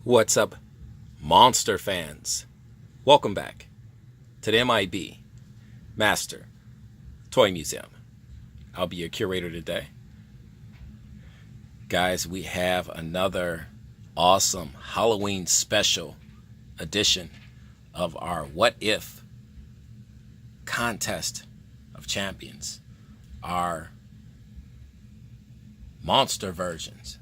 What's up, monster fans? Welcome back to the MIB Master Toy Museum. I'll be your curator today. Guys, we have another awesome Halloween special edition of our What If Contest of Champions, our monster versions.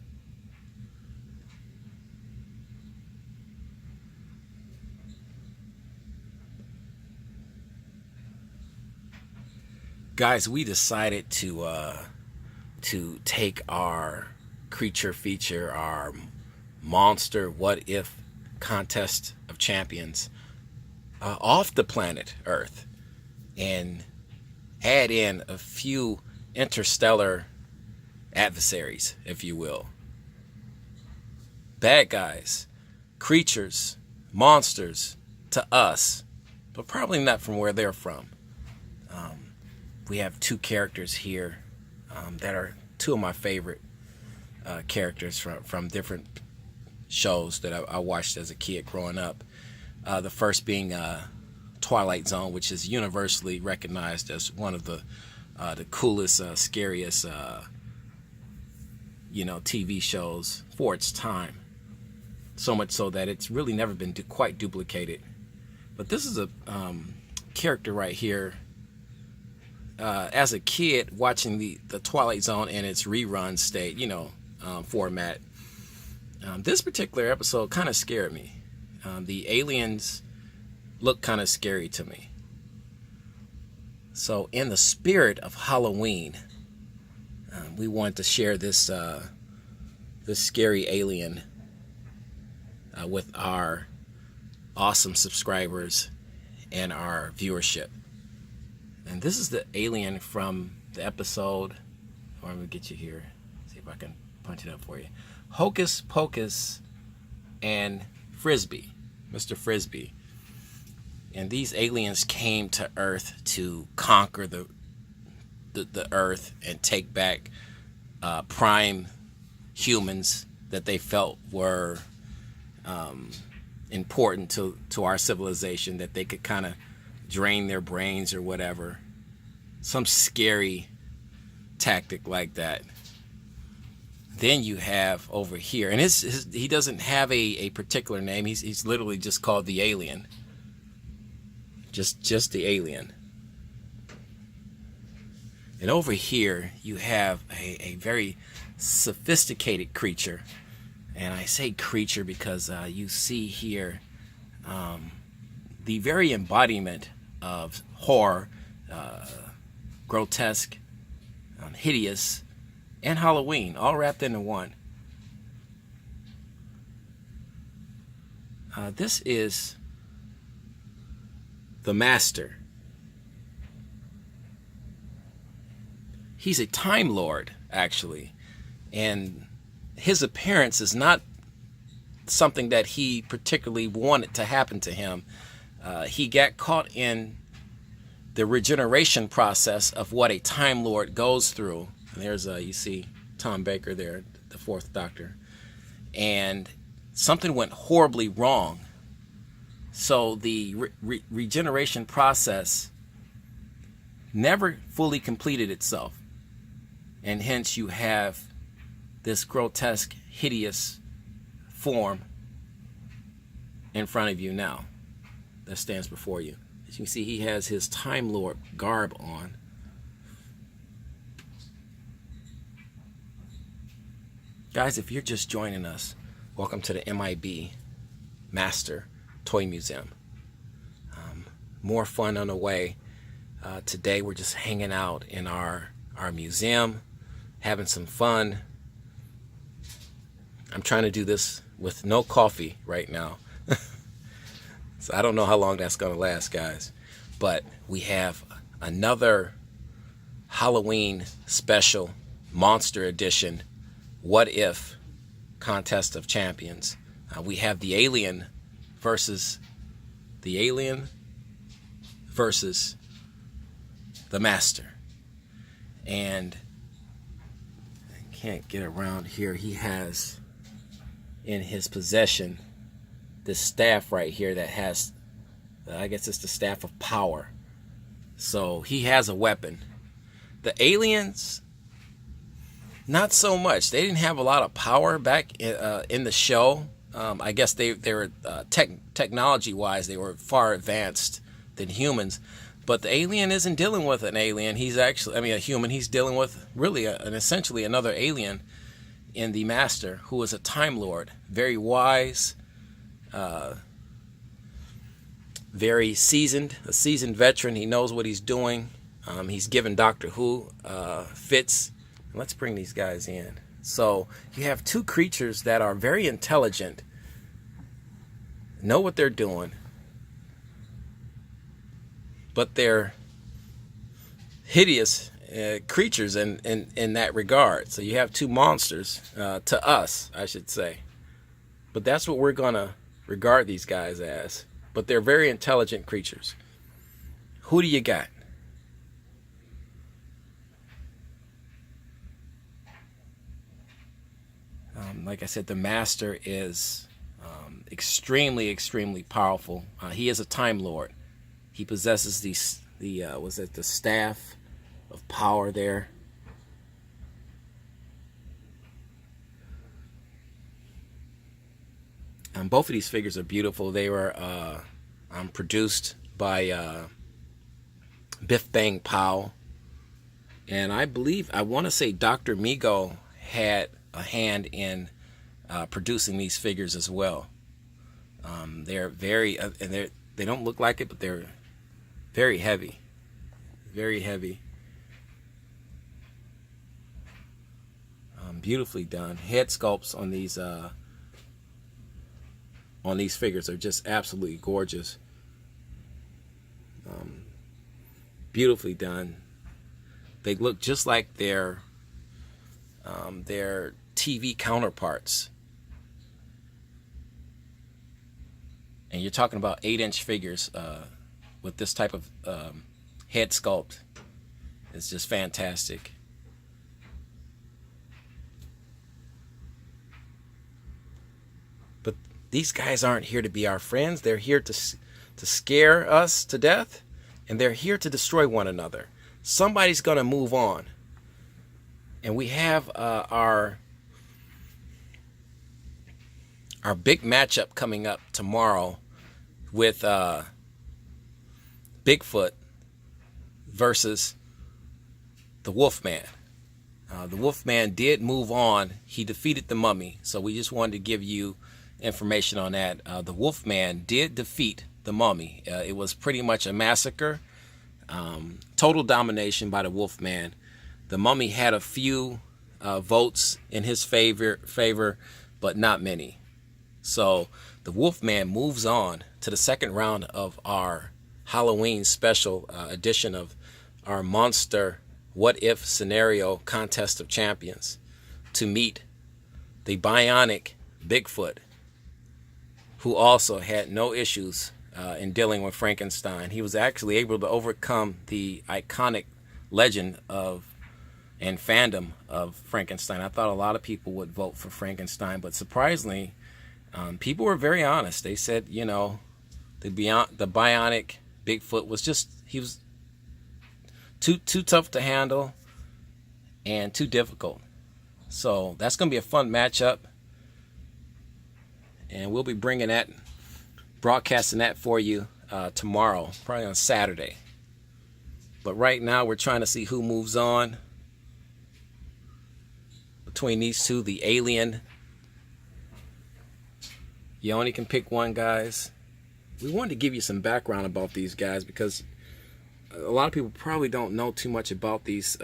Guys, we decided to take our creature feature, our monster What If Contest of Champions off the planet Earth and add in a few interstellar adversaries, if you will. Bad guys, creatures, monsters to us, but probably not from where they're from. We have two characters here that are two of my favorite characters from different shows that I watched as a kid growing up. The first being Twilight Zone, which is universally recognized as one of the coolest, scariest, TV shows for its time. So much so that it's really never been quite duplicated. But this is a character right here. As a kid watching the Twilight Zone in its rerun state, format, this particular episode kind of scared me. The aliens look kind of scary to me. So in the spirit of Halloween, we wanted to share this scary alien with our awesome subscribers and our viewership. And this is the alien from the episode. Let me get you here. See if I can punch it up for you. Hocus Pocus and Frisbee, Mr. Frisbee. And these aliens came to Earth to conquer the Earth and take back prime humans that they felt were important to our civilization, that they could kind of drain their brains or whatever. Some scary tactic like that. Then you have over here, and he doesn't have a particular name. He's literally just called the alien. Just the alien. And over here you have a very sophisticated creature. And I say creature because you see here the very embodiment of horror, grotesque, hideous, and Halloween, all wrapped into one. This is the Master. He's a Time Lord, actually, and his appearance is not something that he particularly wanted to happen to him. He got caught in the regeneration process of what a Time Lord goes through. And there's you see Tom Baker there, the fourth Doctor. And something went horribly wrong. So the regeneration process never fully completed itself. And hence you have this grotesque, hideous form in front of you now that stands before you. As you can see, he has his Time Lord garb on. Guys, if you're just joining us, welcome to the MIB Master Toy Museum. More fun on the way. Today we're just hanging out in our museum, having some fun. I'm trying to do this with no coffee right now. So I don't know how long that's going to last, guys. But we have another Halloween special monster edition What If Contest of Champions. We have the alien versus the Master. And I can't get around here. He has in his possession this staff right here that has, I guess it's the staff of power. So he has a weapon. The aliens, not so much. They didn't have a lot of power back in the show. I guess they were technology-wise, they were far advanced than humans. But the alien isn't dealing with an alien. He's actually, a human. He's dealing with really essentially another alien in the Master, who is a Time Lord, very wise, very seasoned, a seasoned veteran. He knows what he's doing. He's given Doctor Who fits. Let's bring these guys in. So you have two creatures that are very intelligent, know what they're doing, but they're hideous creatures in that regard. So you have two monsters, to us, I should say. But that's what we're going to regard these guys as. But they're very intelligent creatures. Who do you got? Like I said, the Master is extremely, extremely powerful. He is a Time Lord. He possesses the staff of power there. Both of these figures are beautiful. They were produced by Biff Bang Pow. And I want to say Dr. Mego had a hand in producing these figures as well. They're very, and they don't look like it, but they're very heavy. Very heavy. Beautifully done. Head sculpts on these figures are just absolutely gorgeous. Beautifully done. They look just like their TV counterparts. And you're talking about 8-inch figures with this type of head sculpt. It's just fantastic. But these guys aren't here to be our friends. They're here to scare us to death, and they're here to destroy one another. Somebody's going to move on. And we have our big matchup coming up tomorrow with Bigfoot versus the Wolfman. The Wolfman did move on. He defeated the Mummy. So we just wanted to give you information on that. The Wolfman did defeat the Mummy. It was pretty much a massacre. Total domination by the Wolfman. The Mummy had a few votes in his favor, but not many. So the Wolfman moves on to the second round of our Halloween special edition of our Monster What If Scenario Contest of Champions to meet the bionic Bigfoot, who also had no issues in dealing with Frankenstein. He was actually able to overcome the iconic legend and fandom of Frankenstein. I thought a lot of people would vote for Frankenstein, but surprisingly, people were very honest. They said, the bionic Bigfoot was he was too tough to handle and too difficult. So that's going to be a fun matchup, and we'll be broadcasting that for you tomorrow, probably on Saturday. But right now we're trying to see who moves on between these two, the alien. You only can pick one, guys. We wanted to give you some background about these guys because a lot of people probably don't know too much about these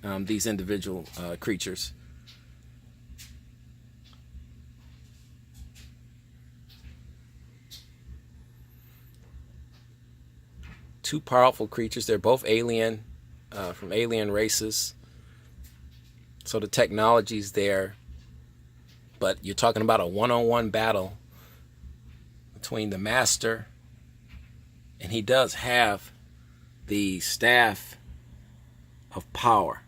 individual creatures. Two powerful creatures. They're both alien, from alien races. So the technology's there. But you're talking about a one-on-one battle between the Master, and he does have the staff of power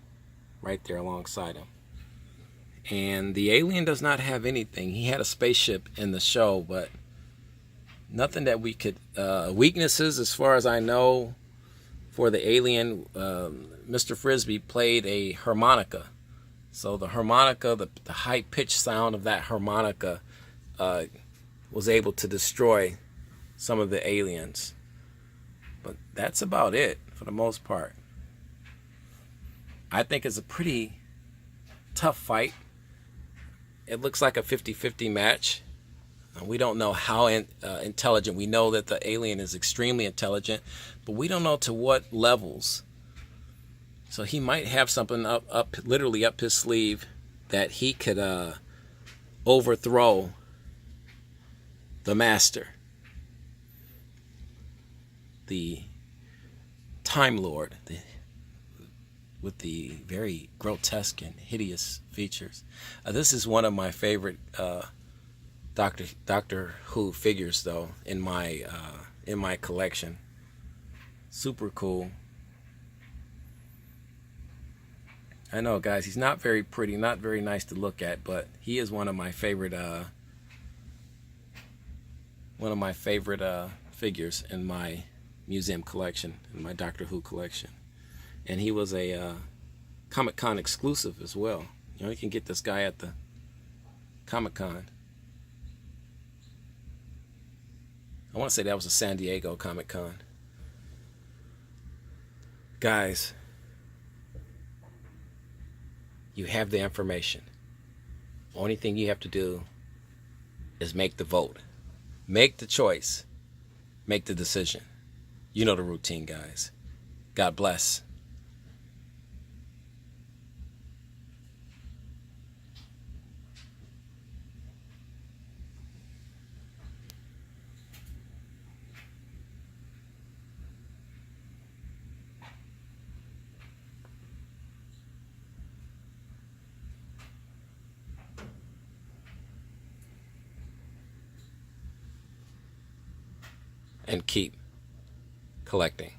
right there alongside him. And the alien does not have anything. He had a spaceship in the show, but nothing that we could... weaknesses, as far as I know, for the alien, Mr. Frisbee played a harmonica. So the harmonica, the high-pitched sound of that harmonica was able to destroy some of the aliens. But that's about it for the most part. I think it's a pretty tough fight. It looks like a 50-50 match. We don't know how intelligent. We know that the alien is extremely intelligent, but we don't know to what levels. So he might have something literally up his sleeve that he could overthrow the master, the Time Lord, with the very grotesque and hideous features. This is one of my favorite Doctor Who figures, though, in my collection. Super cool. I know, guys, he's not very pretty, not very nice to look at, but he is one of my favorite figures in my museum collection, in my Doctor Who collection. And he was a Comic-Con exclusive as well. You know, you can get this guy at the Comic-Con. I want to say that was a San Diego Comic-Con. Guys, you have the information. Only thing you have to do is make the vote. Make the choice. Make the decision. You know the routine, guys. God bless. And keep collecting.